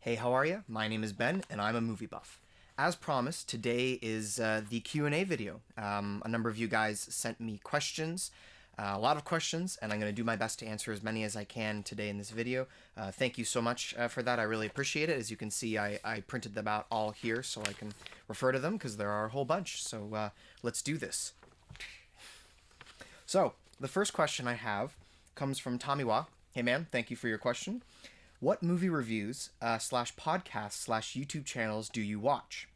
Hey, how are you? My name is Ben, and I'm a movie buff. As promised, today is the Q&A video. A number of you guys sent me questions, a lot of questions, and I'm going to do my best to answer as many as I can today in this video. Thank you so much for that. I really appreciate it. As you can see, I printed them out all here so I can refer to them because there are a whole bunch. So let's do this. So the first question I have comes from Tamiwa. Hey man, thank you for your question. What movie reviews slash podcasts slash YouTube channels do you watch?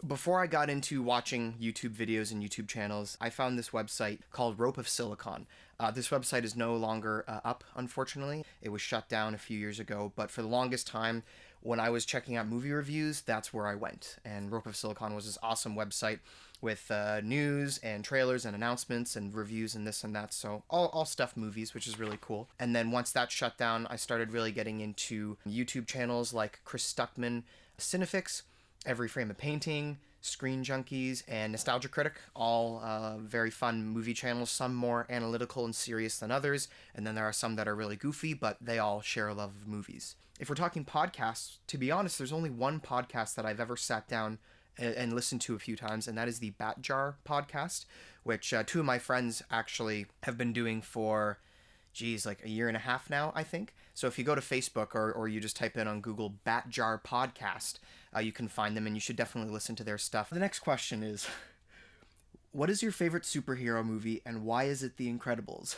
Before I got into watching YouTube videos and YouTube channels, I found this website called Rope of Silicon. This website is no longer up, unfortunately. It was shut down a few years ago, but for the longest time, when I was checking out movie reviews, that's where I went. And Rope of Silicon was this awesome website with news and trailers and announcements and reviews and this and that. So all stuff movies, which is really cool. And then once that shut down, I started really getting into YouTube channels like Chris Stuckman, Cinefix, Every Frame a Painting, Screen Junkies, and Nostalgia Critic, all very fun movie channels, some more analytical and serious than others, and then there are some that are really goofy, but they all share a love of movies. If we're talking podcasts, to be honest, there's only one podcast that I've ever sat down and listened to a few times, and that is the Bat Jar podcast, which two of my friends actually have been doing for like a year and a half now, I think. So if you go to Facebook or you just type in on Google Bat Jar Podcast, you can find them and you should definitely listen to their stuff. The next question is, what is your favorite superhero movie and why is it The Incredibles?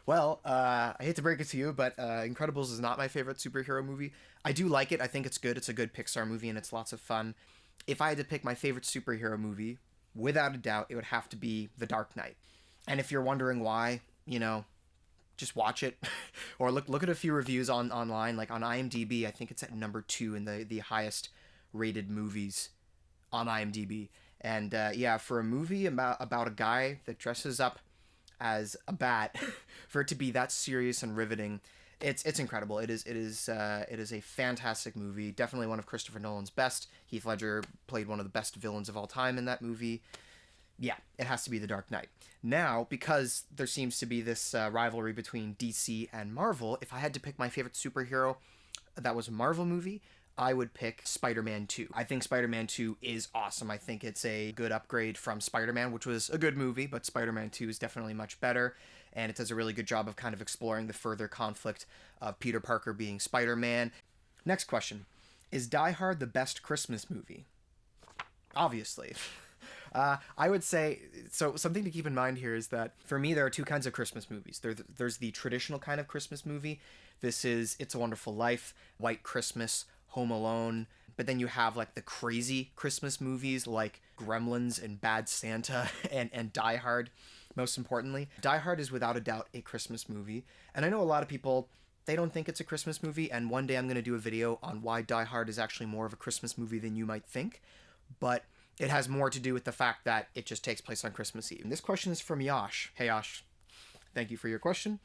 Well, I hate to break it to you, but Incredibles is not my favorite superhero movie. I do like it. I think it's good. It's a good Pixar movie and it's lots of fun. If I had to pick my favorite superhero movie, without a doubt, it would have to be The Dark Knight. And if you're wondering why, just watch it or look at a few reviews online, like on IMDb. I think it's at number 2 in the highest rated movies on IMDb. And for a movie about a guy that dresses up as a bat, for it to be that serious and riveting, it's incredible. It is a fantastic movie. Definitely one of Christopher Nolan's best. Heath Ledger played one of the best villains of all time in that movie. Yeah, it has to be The Dark Knight. Now, because there seems to be this rivalry between DC and Marvel, if I had to pick my favorite superhero that was a Marvel movie, I would pick Spider-Man 2. I think Spider-Man 2 is awesome. I think it's a good upgrade from Spider-Man, which was a good movie, but Spider-Man 2 is definitely much better, and it does a really good job of kind of exploring the further conflict of Peter Parker being Spider-Man. Next question. Is Die Hard the best Christmas movie? Obviously. I would say, so something to keep in mind here is that for me there are two kinds of Christmas movies. There's the traditional kind of Christmas movie. This is It's a Wonderful Life, White Christmas, Home Alone. But then you have like the crazy Christmas movies like Gremlins and Bad Santa and Die Hard, most importantly. Die Hard is without a doubt a Christmas movie. And I know a lot of people, they don't think it's a Christmas movie. And one day I'm going to do a video on why Die Hard is actually more of a Christmas movie than you might think. But it has more to do with the fact that it just takes place on Christmas Eve. And this question is from Yash. Hey Yash, thank you for your question.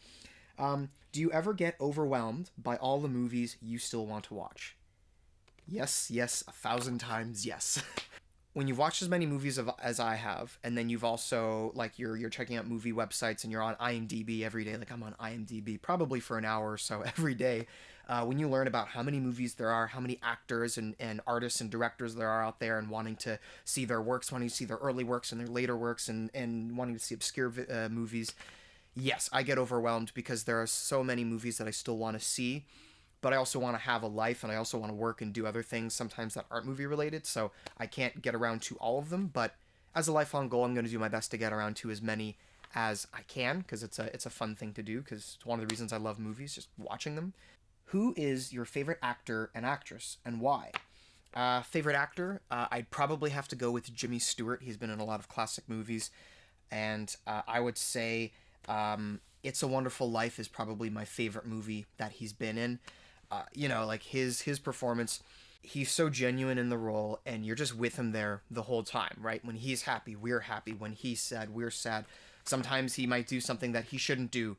Do you ever get overwhelmed by all the movies you still want to watch? Yes, 1,000 times yes. When you've watched as many movies as I have, and then you've also, like, you're checking out movie websites and you're on IMDb every day, like I'm on IMDb probably for an hour or so every day, when you learn about how many movies there are, how many actors and artists and directors there are out there, and wanting to see their works, wanting to see their early works and their later works, and wanting to see obscure movies, yes, I get overwhelmed because there are so many movies that I still want to see. But I also want to have a life, and I also want to work and do other things sometimes that aren't movie related, so I can't get around to all of them. But as a lifelong goal, I'm going to do my best to get around to as many as I can, because it's a fun thing to do, because it's one of the reasons I love movies, just watching them. Who is your favorite actor and actress, and why? Favorite actor? I'd probably have to go with Jimmy Stewart. He's been in a lot of classic movies, and I would say It's a Wonderful Life is probably my favorite movie that he's been in. Like his performance, he's so genuine in the role, and you're just with him there the whole time, right? When he's happy, we're happy. When he's sad, we're sad. Sometimes he might do something that he shouldn't do,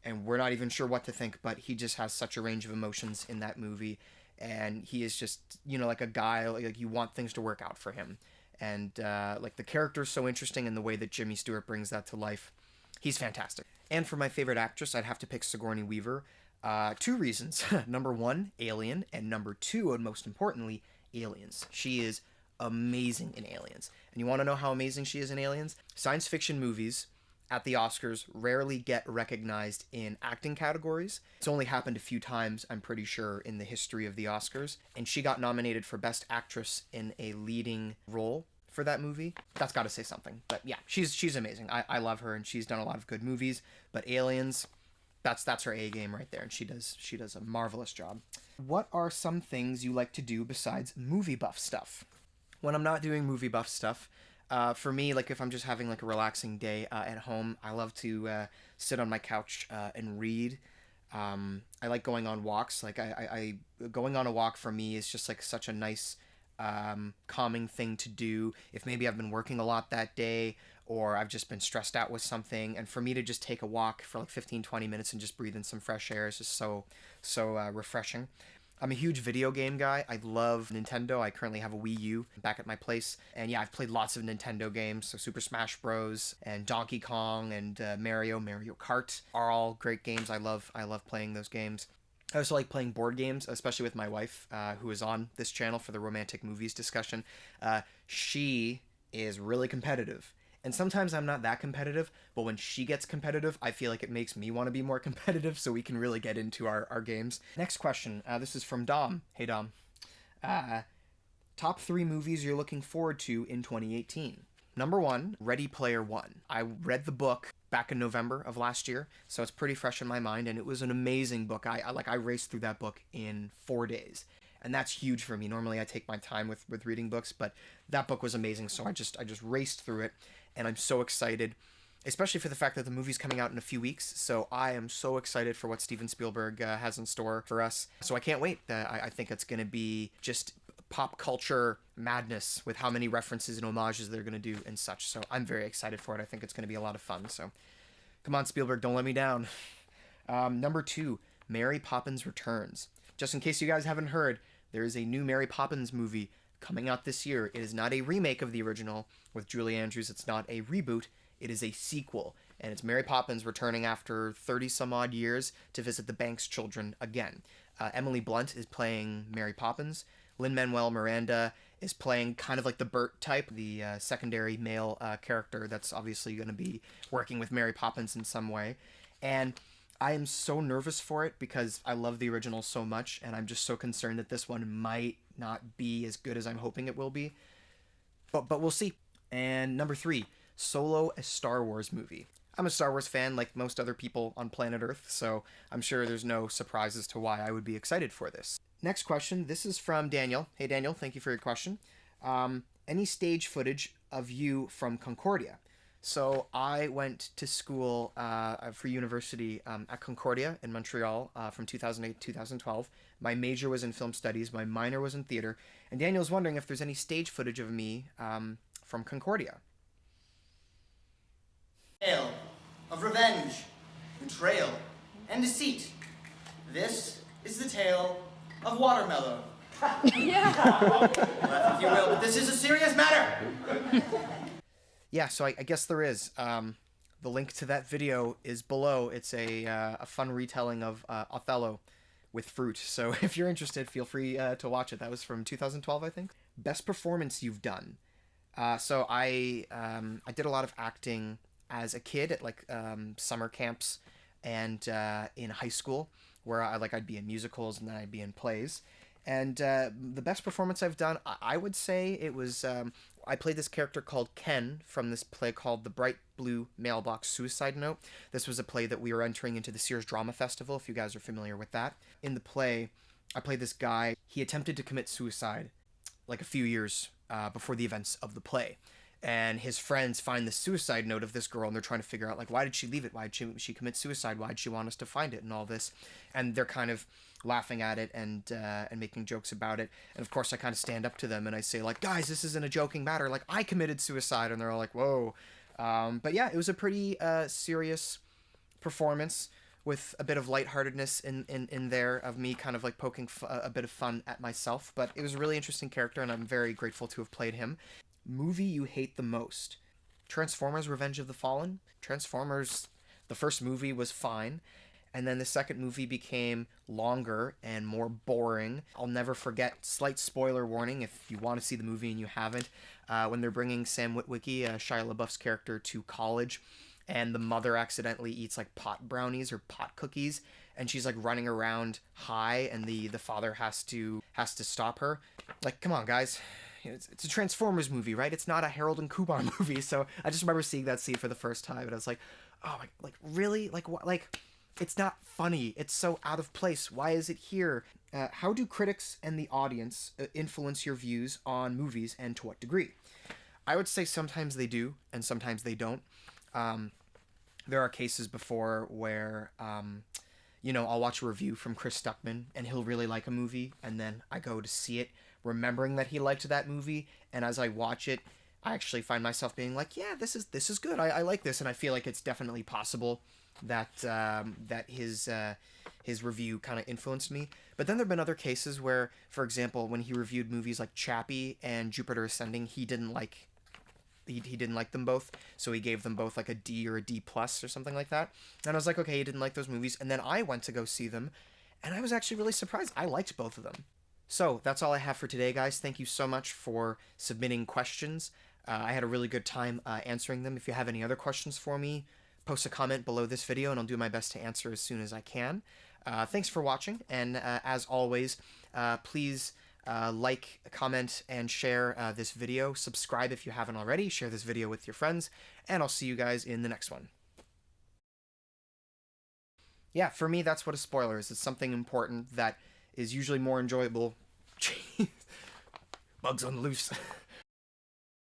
and we're not even sure what to think, but he just has such a range of emotions in that movie, and he is just, like a guy, like you want things to work out for him. And like the character is so interesting, and the way that Jimmy Stewart brings that to life, he's fantastic. And for my favorite actress, I'd have to pick Sigourney Weaver. Two reasons. Number one, Alien, and number two, and most importantly, Aliens. She is amazing in Aliens. And you want to know how amazing she is in Aliens? Science fiction movies at the Oscars rarely get recognized in acting categories. It's only happened a few times, I'm pretty sure, in the history of the Oscars. And she got nominated for Best Actress in a Leading Role for that movie. That's got to say something. But yeah, she's amazing. I love her, and she's done a lot of good movies. But Aliens, that's her A game right there, and she does a marvelous job. What are some things you like to do besides movie buff stuff? When I'm not doing movie buff stuff, for me, like if I'm just having like a relaxing day at home, I love to sit on my couch and read. I like going on walks. Like I going on a walk for me is just like such a nice calming thing to do. If maybe I've been working a lot that day, or I've just been stressed out with something, and for me to just take a walk for like 15-20 minutes and just breathe in some fresh air is just so refreshing. I'm a huge video game guy. I love Nintendo. I currently have a Wii U back at my place. And yeah, I've played lots of Nintendo games. So Super Smash Bros. And Donkey Kong and Mario Kart are all great games. I love playing those games. I also like playing board games, especially with my wife, who is on this channel for the romantic movies discussion. She is really competitive. And sometimes I'm not that competitive, but when she gets competitive, I feel like it makes me want to be more competitive, so we can really get into our games. Next question. This is from Dom. Hey, Dom. Top 3 movies you're looking forward to in 2018. Number 1, Ready Player One. I read the book back in November of last year, so it's pretty fresh in my mind, and it was an amazing book. I raced through that book in 4 days. And that's huge for me. Normally I take my time with reading books, but that book was amazing, so I just raced through it. And I'm so excited, especially for the fact that the movie's coming out in a few weeks. So I am so excited for what Steven Spielberg has in store for us. So I can't wait. I think it's going to be just pop culture madness with how many references and homages they're going to do and such. So I'm very excited for it. I think it's going to be a lot of fun. So come on, Spielberg, don't let me down. Number 2, Mary Poppins Returns. Just in case you guys haven't heard, there is a new Mary Poppins movie coming out this year. It is not a remake of the original with Julie Andrews. It's not a reboot. It is a sequel. And it's Mary Poppins returning after 30 some odd years to visit the Banks children again. Emily Blunt is playing Mary Poppins. Lin-Manuel Miranda is playing kind of like the Bert type, the secondary male character that's obviously going to be working with Mary Poppins in some way. And I am so nervous for it because I love the original so much, and I'm just so concerned that this one might not be as good as I'm hoping it will be. But we'll see. And number 3, Solo, a Star Wars movie. I'm a Star Wars fan like most other people on planet Earth, so I'm sure there's no surprise as to why I would be excited for this. Next question. This is from Daniel. Hey, Daniel, thank you for your question. Any stage footage of you from Concordia? So I went to school for university at Concordia in Montreal from 2008 to 2012. My major was in film studies. My minor was in theater. And Daniel's wondering if there's any stage footage of me from Concordia. Tale of revenge, betrayal, and deceit. This is the tale of Watermelon. Yeah. Laugh if you will, but this is a serious matter. Yeah, so I guess there is. The link to that video is below. It's a fun retelling of Othello with fruit. So if you're interested, feel free to watch it. That was from 2012, I think. Best performance you've done. So I did a lot of acting as a kid at like summer camps and in high school, where I'd be in musicals and then I'd be in plays. And the best performance I've done, I would say it was, I played this character called Ken from this play called The Bright Blue Mailbox Suicide Note. This was a play that we were entering into the Sears Drama Festival, if you guys are familiar with that. In the play, I played this guy. He attempted to commit suicide like a few years before the events of the play. And his friends find the suicide note of this girl, and they're trying to figure out, like, why did she leave it? Why did she commit suicide? Why did she want us to find it and all this? And they're kind of laughing at it and making jokes about it. And, of course, I kind of stand up to them, and I say, like, guys, this isn't a joking matter. Like, I committed suicide. And they're all like, whoa. But, yeah, it was a pretty serious performance with a bit of lightheartedness in there of me kind of, like, poking a bit of fun at myself. But it was a really interesting character, and I'm very grateful to have played him. Movie you hate the most? Transformers Revenge of the Fallen. Transformers, the first movie was fine. And then the second movie became longer and more boring. I'll never forget, slight spoiler warning if you want to see the movie and you haven't, when they're bringing Sam Witwicky, Shia LaBeouf's character, to college, and the mother accidentally eats like pot brownies or pot cookies, and she's like running around high, and the father has to stop her. Like, come on, guys. It's a Transformers movie, right? It's not a Harold and Kumar movie. So I just remember seeing that scene for the first time, and I was like, oh my, like, really? Like, what? Like, it's not funny. It's so out of place. Why is it here? How do critics and the audience influence your views on movies, and to what degree? I would say sometimes they do, and sometimes they don't. There are cases before where, I'll watch a review from Chris Stuckman, and he'll really like a movie, and then I go to see it remembering that he liked that movie, and as I watch it, I actually find myself being like, yeah, this is good. I like this, and I feel like it's definitely possible that his review kind of influenced me. But then there have been other cases where, for example, when he reviewed movies like Chappie and Jupiter Ascending, he didn't like them both, so he gave them both like a D or a D plus or something like that. And I was like, okay, he didn't like those movies, and then I went to go see them, and I was actually really surprised. I liked both of them. So that's all I have for today, guys. Thank you so much for submitting questions. I had a really good time answering them. If you have any other questions for me, post a comment below this video, and I'll do my best to answer as soon as I can. Thanks for watching, and as always, please like, comment, and share this video. Subscribe if you haven't already. Share this video with your friends, and I'll see you guys in the next one. Yeah, for me, that's what a spoiler is. It's something important that is usually more enjoyable. Jeez. Bugs on the loose.